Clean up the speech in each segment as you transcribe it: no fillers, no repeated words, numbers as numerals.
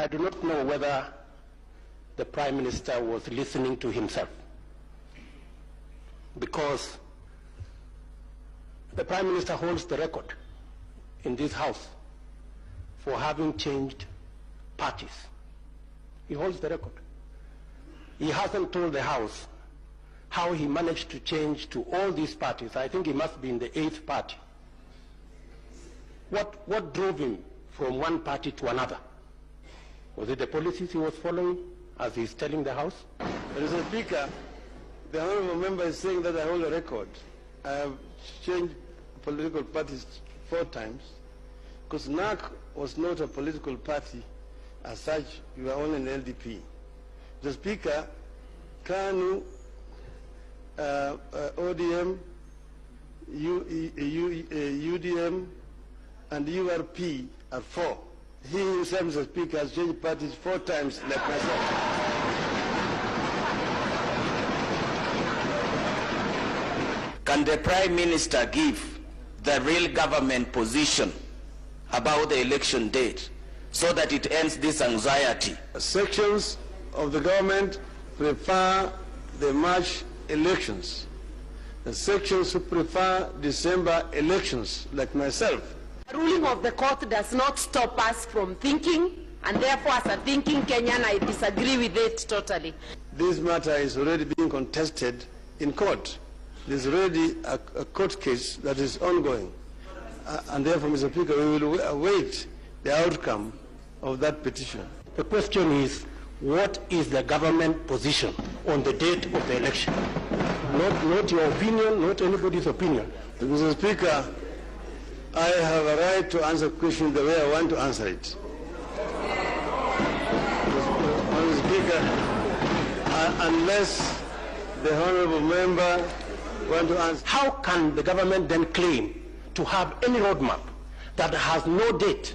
I do not know whether the Prime Minister was listening to himself, because the Prime Minister holds the record in this House for having changed parties. He holds the record. He hasn't told the House how he managed to change to all these parties. I think he must be in the 8th party. What drove him from one party to another? Was it the policies he was following, as he's telling the House? Mr. Speaker, the honourable member is saying that I hold a record. I have changed political parties 4 times, because NAC was not a political party. As such, we were only an LDP. Mr. Speaker, KANU, ODM, UDM, and URP are 4. He himself, Mr. Speaker, has changed parties 4 times like myself. Can the Prime Minister give the real government position about the election date so that it ends this anxiety? Sections of the government prefer the March elections. The sections who prefer December elections, like myself. The ruling of the court does not stop us from thinking, and therefore as a thinking Kenyan, I disagree with it totally. This matter is already being contested in court. There's already a court case that is ongoing. And therefore, Mr. Speaker, we will await the outcome of that petition. The question is, what is the government position on the date of the election? Not your opinion, not anybody's opinion. Mr. Speaker, I have a right to answer questions the way I want to answer it. Mr. Speaker, unless the honourable member wants to answer. How can the government then claim to have any roadmap that has no date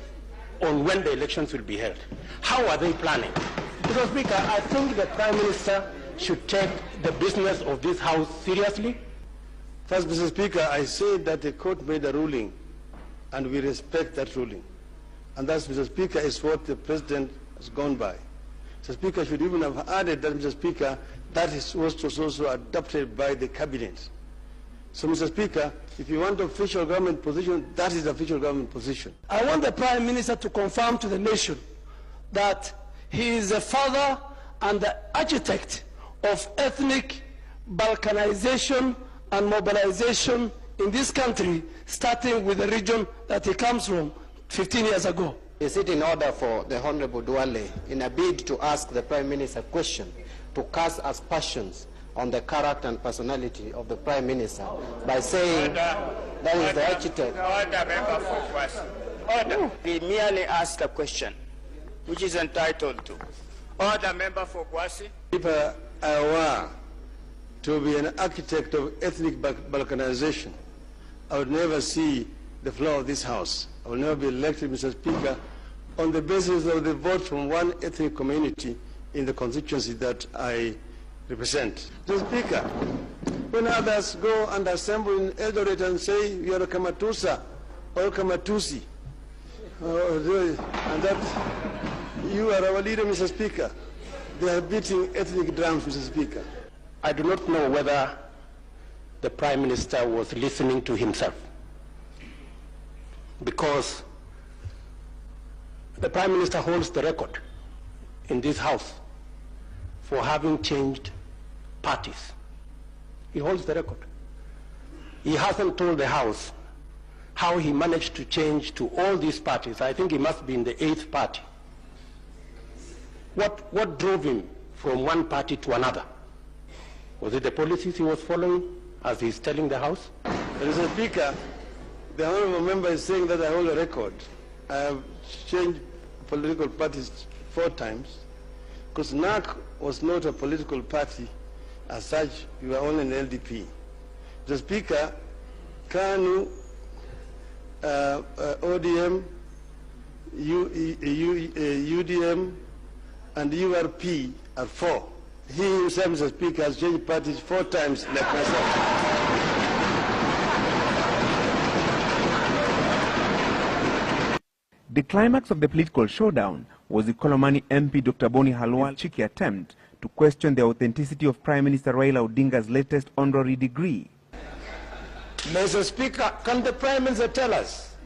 on when the elections will be held? How are they planning? Mr. Speaker, I think the Prime Minister should take the business of this House seriously. First, Mr. Speaker, I say that the court made a ruling, and we respect that ruling. And that, Mr. Speaker, is what the President has gone by. Mr. Speaker, I should even have added that, Mr. Speaker, that was also adopted by the Cabinet. So, Mr. Speaker, if you want official government position, that is the official government position. I want the Prime Minister to confirm to the nation that he is the father and the architect of ethnic balkanization and mobilization in this country, starting with the region that he comes from 15 years ago. Is it in order for the Honorable Duale, in a bid to ask the Prime Minister a question, to cast aspersions on the character and personality of the Prime Minister by saying that is the architect? Order, member for question. Order. He merely asked a question, which is entitled to. Order, member for Kwasi. If I were to be an architect of ethnic balkanization, I would never see the floor of this House. I will never be elected, Mr. Speaker, on the basis of the vote from one ethnic community in the constituency that I represent. Mr. Speaker, when others go and assemble in Eldoret and say, you are a Kamatusa or Kamatusi, and that you are our leader, Mr. Speaker, they are beating ethnic drums, Mr. Speaker. I do not know whether the Prime Minister was listening to himself, because the Prime Minister holds the record in this House for having changed parties. He holds the record. He hasn't told the House how he managed to change to all these parties. I think he must be in the 8th party. What drove him from one party to another? Was it the policies he was following, as he's telling the House? Mr. Speaker, the honourable member is saying that I hold a record. I have changed political parties 4 times, because NAC was not a political party. As such, we were only an LDP. Mr. Speaker, KANU, ODM, UDM, and URP are 4. He himself, Mr. Speaker, has changed parties 4 times like myself. The climax of the political showdown was the Kolomani MP Dr. Boni Halwal's cheeky attempt to question the authenticity of Prime Minister Raila Odinga's latest honorary degree. Mr. Speaker, can the Prime Minister tell us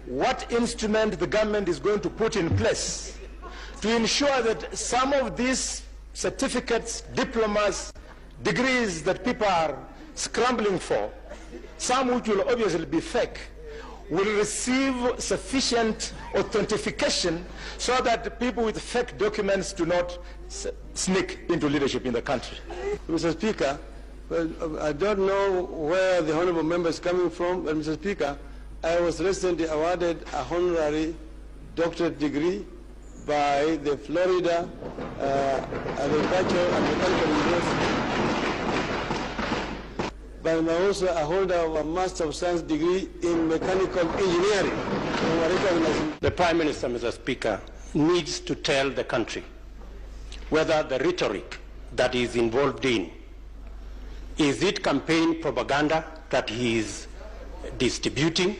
what instrument the government is going to put in place to ensure that some of these certificates, diplomas, degrees that people are scrambling for, some which will obviously be fake, will receive sufficient authentication so that people with fake documents do not sneak into leadership in the country? Mr. Speaker, well, I don't know where the honorable member is coming from, but Mr. Speaker, I was recently awarded a honorary doctorate degree by the Florida Agricultural University. But I'm also a holder of a Master of Science degree in Mechanical Engineering. The Prime Minister, Mr. Speaker, needs to tell the country whether the rhetoric that he is involved in, is it campaign propaganda that he is distributing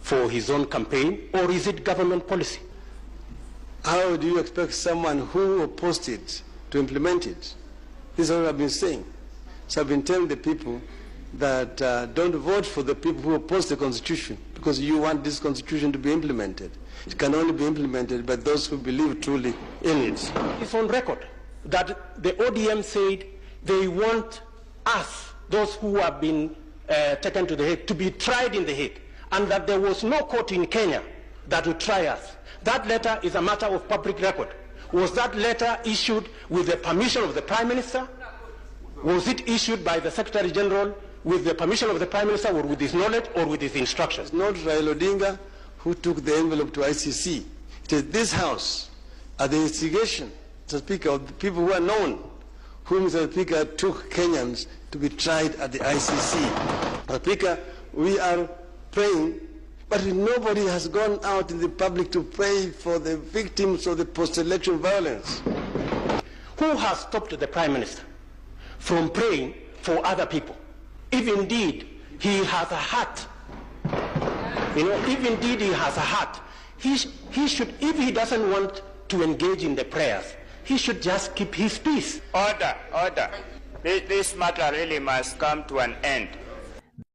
for his own campaign, or is it government policy? How do you expect someone who opposed it to implement it? This is what I've been saying. So I've been telling the people that don't vote for the people who oppose the Constitution, because you want this Constitution to be implemented. It can only be implemented by those who believe truly in it. It's on record that the ODM said they want us, those who have been taken to the Hague, to be tried in the Hague, and that there was no court in Kenya that would try us. That letter is a matter of public record. Was that letter issued with the permission of the Prime Minister? Was it issued by the Secretary General with the permission of the Prime Minister, or with his knowledge, or with his instructions? It's not Raila Odinga who took the envelope to ICC. It is this House, at the instigation, Mr. Speaker, of the people who are known, whom, Mr. Speaker, took Kenyans to be tried at the ICC. Mr. Speaker, we are praying, but nobody has gone out in the public to pray for the victims of the post-election violence. Who has stopped the Prime Minister from praying for other people? If indeed he has a heart, if indeed he has a heart, he should, if he doesn't want to engage in the prayers, he should just keep his peace. Order, order. This matter really must come to an end.